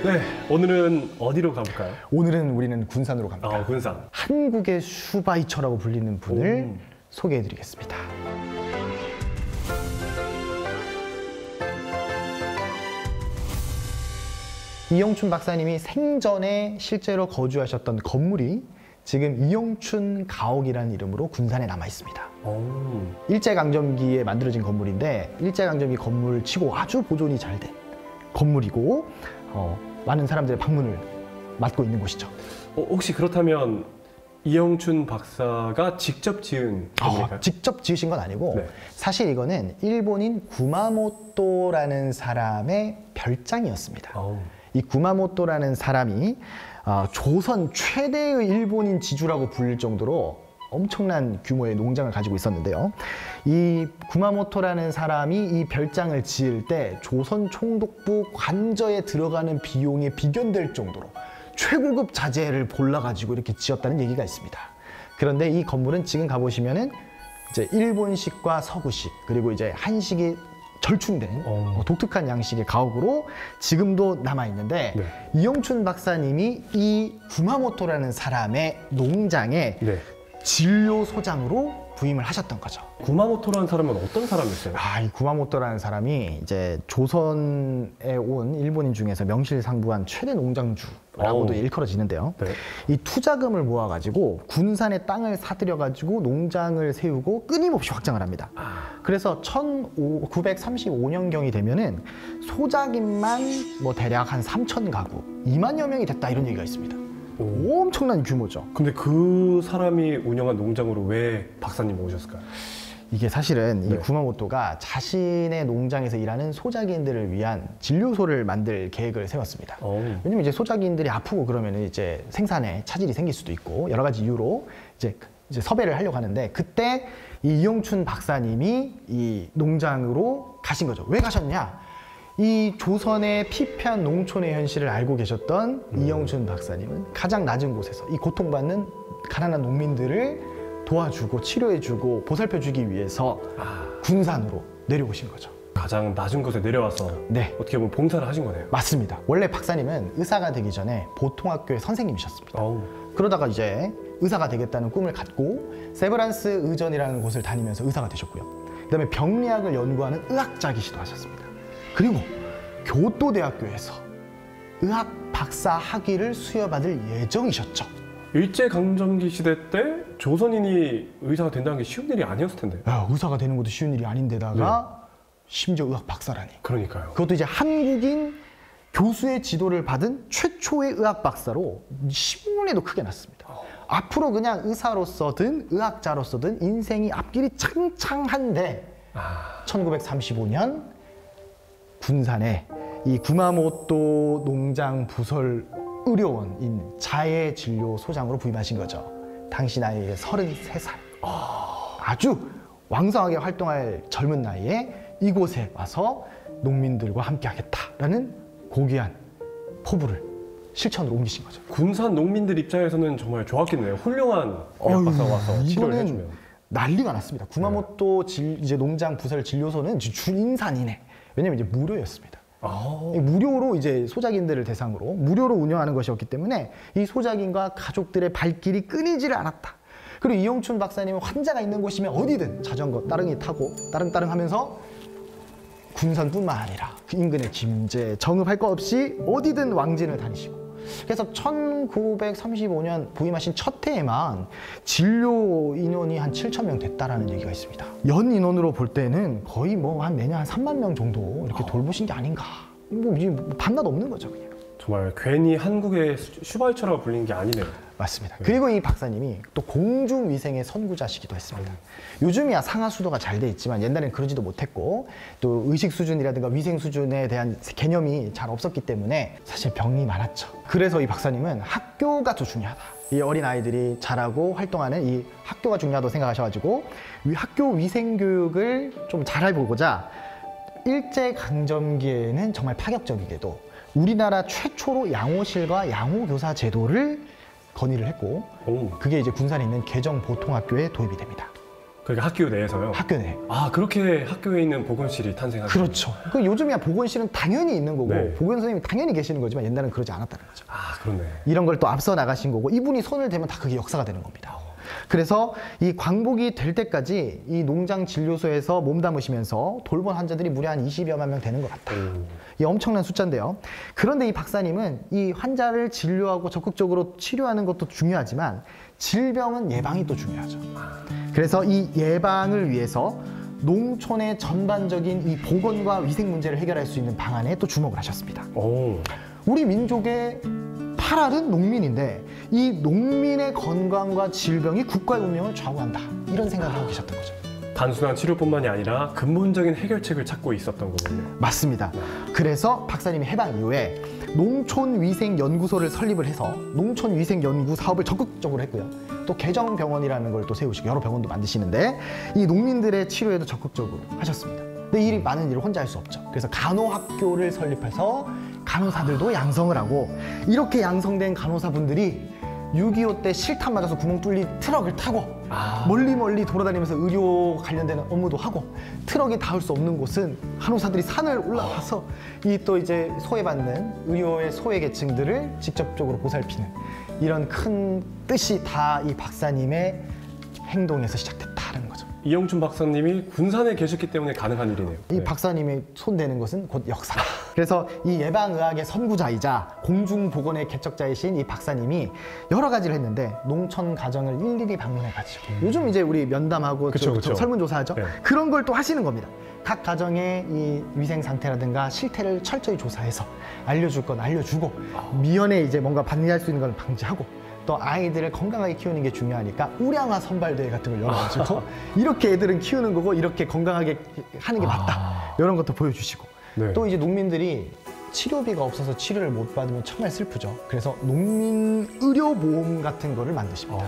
네, 오늘은 어디로 가볼까요? 오늘은 우리는 군산으로 갑니다. 군산. 한국의 슈바이처라고 불리는 분을 소개해드리겠습니다. 이영춘 박사님이 생전에 실제로 거주하셨던 건물이 지금 이영춘 가옥이라는 이름으로 군산에 남아 있습니다. 일제강점기에 만들어진 건물인데 일제강점기 건물 치고 아주 보존이 잘 된 건물이고 많은 사람들의 방문을 맡고 있는 곳이죠. 혹시 그렇다면 이영춘 박사가 직접 지은 건물일까요? 직접 지으신 건 아니고 네. 사실 이거는 일본인 구마모토라는 사람의 별장이었습니다. 이 구마모토라는 사람이 조선 최대의 일본인 지주라고 불릴 정도로 엄청난 규모의 농장을 가지고 있었는데요. 이 구마모토라는 사람이 이 별장을 지을 때 조선 총독부 관저에 들어가는 비용에 비견될 정도로 최고급 자재를 골라가지고 이렇게 지었다는 얘기가 있습니다. 그런데 이 건물은 지금 가보시면은 이제 일본식과 서구식 그리고 이제 한식이 절충된 독특한 양식의 가옥으로 지금도 남아있는데 네. 이영춘 박사님이 이 구마모토라는 사람의 농장에 진료소장으로 부임을 하셨던 거죠. 구마모토라는 사람은 어떤 사람이었어요? 이 구마모토라는 사람이 이제 조선에 온 일본인 중에서 명실상부한 최대 농장주라고도 일컬어지는데요. 네. 이 투자금을 모아가지고 군산의 땅을 사들여가지고 농장을 세우고 끊임없이 확장을 합니다. 그래서 1935년경이 되면은 소작인만 뭐 대략 한 3천 가구, 2만여 명이 됐다 이런 얘기가 있습니다. 엄청난 규모죠. 근데 그 사람이 운영한 농장으로 왜 박사님을 오셨을까요? 이게 사실은 이 구마모토가 자신의 농장에서 일하는 소작인들을 위한 진료소를 만들 계획을 세웠습니다. 왜냐면 이제 소작인들이 아프고 그러면 이제 생산에 차질이 생길 수도 있고 여러 가지 이유로 이제 섭외를 하려고 하는데 그때 이 이영춘 박사님이 이 농장으로 가신 거죠. 왜 가셨냐? 이 조선의 피폐한 농촌의 현실을 알고 계셨던 이영춘 박사님은 가장 낮은 곳에서 이 고통받는 가난한 농민들을 도와주고 치료해주고 보살펴주기 위해서 군산으로 내려오신 거죠. 가장 낮은 곳에 내려와서 어떻게 보면 봉사를 하신 거네요. 맞습니다. 원래 박사님은 의사가 되기 전에 보통학교의 선생님이셨습니다. 그러다가 이제 의사가 되겠다는 꿈을 갖고 세브란스 의전이라는 곳을 다니면서 의사가 되셨고요. 그 다음에 병리학을 연구하는 의학자이시도 하셨습니다. 그리고 교토대학교에서 의학 박사 학위를 수여받을 예정이셨죠. 일제강점기 시대 때 조선인이 의사가 된다는 게 쉬운 일이 아니었을 텐데. 의사가 되는 것도 쉬운 일이 아닌데다가 심지어 의학 박사라니. 그러니까요. 그것도 이제 한국인 교수의 지도를 받은 최초의 의학 박사로 신문에도 크게 났습니다. 앞으로 그냥 의사로서든 의학자로서든 인생이 앞길이 창창한데 1935년 군산에 이 구마모토 농장 부설 의료원인 자해진료소장으로 부임하신 거죠. 당시 나이에 33살. 아주 왕성하게 활동할 젊은 나이에 이곳에 와서 농민들과 함께 하겠다라는 고귀한 포부를 실천으로 옮기신 거죠. 군산 농민들 입장에서는 정말 좋았겠네요. 훌륭한 의학 박사가 와서 치료를 해주면. 난리가 났습니다. 구마모토 이제 농장 부설 진료소는 준인산이네. 왜냐면 이제 무료였습니다. 무료로 이제 소작인들을 대상으로 무료로 운영하는 것이었기 때문에 이 소작인과 가족들의 발길이 끊이지를 않았다. 그리고 이영춘 박사님은 환자가 있는 곳이면 어디든 자전거 따릉이 타고 따릉따릉 하면서 군산뿐만 아니라 그 인근의 김제, 정읍 할 거 없이 어디든 왕진을 다니시고 그래서 1935년 부임하신 첫 해에만 진료 인원이 한 7,000명 됐다라는 얘기가 있습니다. 연 인원으로 볼 때는 거의 뭐 한 매년 한 3만 명 정도 이렇게 돌보신 게 아닌가. 뭐 밤낮 없는 거죠, 그냥. 정말 괜히 한국의 슈바이처라고 불리는 게 아니네요. 맞습니다. 그리고 이 박사님이 또 공중위생의 선구자시기도 했습니다. 요즘이야 상하수도가 잘 돼 있지만 옛날엔 그러지도 못했고 또 의식 수준이라든가 위생 수준에 대한 개념이 잘 없었기 때문에 사실 병이 많았죠. 그래서 이 박사님은 학교가 더 중요하다. 이 어린 아이들이 잘하고 활동하는 이 학교가 중요하다고 생각하셔가지고 이 학교 위생 교육을 좀 잘 해보고자 일제강점기에는 정말 파격적이게도 우리나라 최초로 양호실과 양호교사 제도를 건의를 했고 그게 이제 군산에 있는 개정보통학교에 도입이 됩니다. 그러니까 학교 내에서요? 학교 내. 아, 그렇게 학교에 있는 보건실이 탄생한 그렇죠. 그 요즘이야 보건실은 당연히 있는 거고 네. 보건 선생님이 당연히 계시는 거지만 옛날에는 그러지 않았다는 거죠. 아, 그렇네. 이런 걸 또 앞서 나가신 거고 이분이 손을 대면 다 그게 역사가 되는 겁니다. 그래서 이 광복이 될 때까지 이 농장 진료소에서 몸담으시면서 돌본 환자들이 무려 한 20여만 명 되는 것 같다. 이 엄청난 숫자인데요. 그런데 이 박사님은 이 환자를 진료하고 적극적으로 치료하는 것도 중요하지만 질병은 예방이 또 중요하죠. 그래서 이 예방을 위해서 농촌의 전반적인 이 보건과 위생 문제를 해결할 수 있는 방안에 또 주목을 하셨습니다. 오. 우리 민족의 8알은 농민인데 이 농민의 건강과 질병이 국가의 운명을 좌우한다. 이런 생각을 하고 계셨던 거죠. 단순한 치료뿐만이 아니라 근본적인 해결책을 찾고 있었던 거군요. 맞습니다. 그래서 박사님이 해방 이후에 농촌위생연구소를 설립을 해서 농촌위생연구 사업을 적극적으로 했고요. 또 개정병원이라는 걸 또 세우시고 여러 병원도 만드시는데 이 농민들의 치료에도 적극적으로 하셨습니다. 근데 이 많은 일을 혼자 할 수 없죠. 그래서 간호학교를 설립해서 간호사들도 양성을 하고 이렇게 양성된 간호사분들이 6.25 때 실탄 맞아서 구멍 뚫린 트럭을 타고 멀리 돌아다니면서 의료 관련된 업무도 하고 트럭이 닿을 수 없는 곳은 간호사들이 산을 올라가서 이 또 이제 소외받는 의료의 소외계층들을 직접적으로 보살피는 이런 큰 뜻이 다 이 박사님의 행동에서 시작됐다는 거죠. 이영춘 박사님이 군산에 계셨기 때문에 가능한 일이네요. 이 박사님이 손대는 것은 곧 역사다. 그래서 이 예방의학의 선구자이자 공중보건의 개척자이신 이 박사님이 여러 가지를 했는데 농촌 가정을 일일이 방문해가지고 요즘 이제 우리 면담하고 그쵸. 설문조사하죠. 네. 그런 걸 또 하시는 겁니다. 각 가정의 이 위생 상태라든가 실태를 철저히 조사해서 알려줄 건 알려주고 미연에 이제 뭔가 방지할 수 있는 걸 방지하고 또 아이들을 건강하게 키우는 게 중요하니까 우량화 선발대회 같은 걸 열어가지고 이렇게 애들은 키우는 거고 이렇게 건강하게 하는 게 맞다. 이런 것도 보여주시고 네. 또 이제 농민들이 치료비가 없어서 치료를 못 받으면 정말 슬프죠. 그래서 농민 의료보험 같은 거를 만드십니다.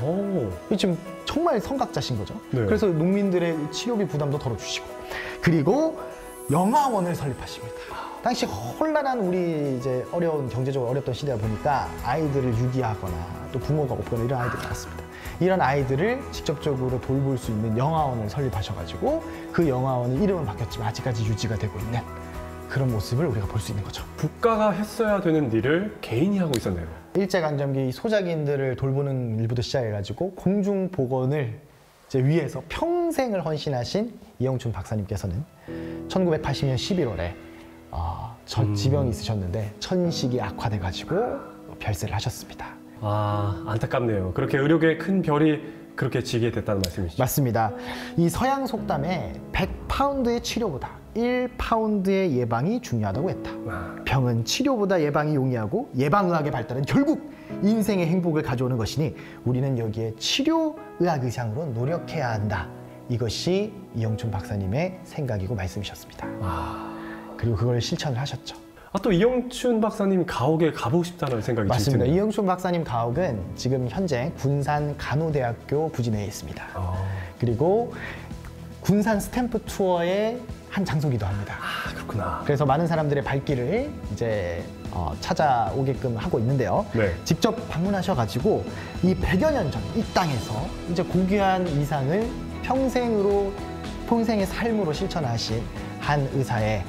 이 지금 정말 성각자신 거죠. 네. 그래서 농민들의 치료비 부담도 덜어주시고 그리고 영아원을 설립하십니다. 당시 혼란한 우리 이제 어려운 경제적으로 어렵던 시대다 보니까 아이들을 유기하거나 또 부모가 없거나 이런 아이들이 많았습니다. 이런 아이들을 직접적으로 돌볼 수 있는 영아원을 설립하셔가지고 그 영아원이 이름은 바뀌었지만 아직까지 유지가 되고 있는 그런 모습을 우리가 볼 수 있는 거죠. 국가가 했어야 되는 일을 개인이 하고 있었네요. 일제강점기 소작인들을 돌보는 일부터 시작해가지고 공중보건을 이제 위해서 평생을 헌신하신 이영춘 박사님께서는 1980년 11월에 지병이 있으셨는데 천식이 악화돼가지고 별세를 하셨습니다. 아, 안타깝네요. 그렇게 의료계의 큰 별이 그렇게 지게 됐다는 말씀이시죠? 맞습니다. 이 서양 속담에 100파운드의 치료보다 1파운드의 예방이 중요하다고 했다. 병은 치료보다 예방이 용이하고 예방의학의 발달은 결국 인생의 행복을 가져오는 것이니 우리는 여기에 치료의학 의상으로 노력해야 한다. 이것이 이영춘 박사님의 생각이고 말씀이셨습니다. 그리고 그걸 실천을 하셨죠. 또 이영춘 박사님 가옥에 가보고 싶다는 생각이 맞습니다. 드네요. 이영춘 박사님 가옥은 지금 현재 군산 간호대학교 부지내에 있습니다. 그리고 군산 스탬프 투어의 한 장소기도 합니다. 그렇구나. 그래서 많은 사람들의 발길을 이제 찾아오게끔 하고 있는데요. 네. 직접 방문하셔가지고 이 100여 년 전 이 땅에서 이제 고귀한 이상을 평생의 삶으로 실천하신 한 의사의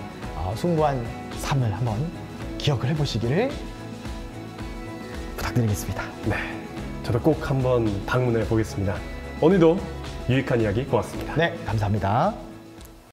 숭고한 삶을 한번 기억을 해보시기를 부탁드리겠습니다. 네, 저도 꼭 한번 방문해 보겠습니다. 오늘도 유익한 이야기 고맙습니다. 네, 감사합니다.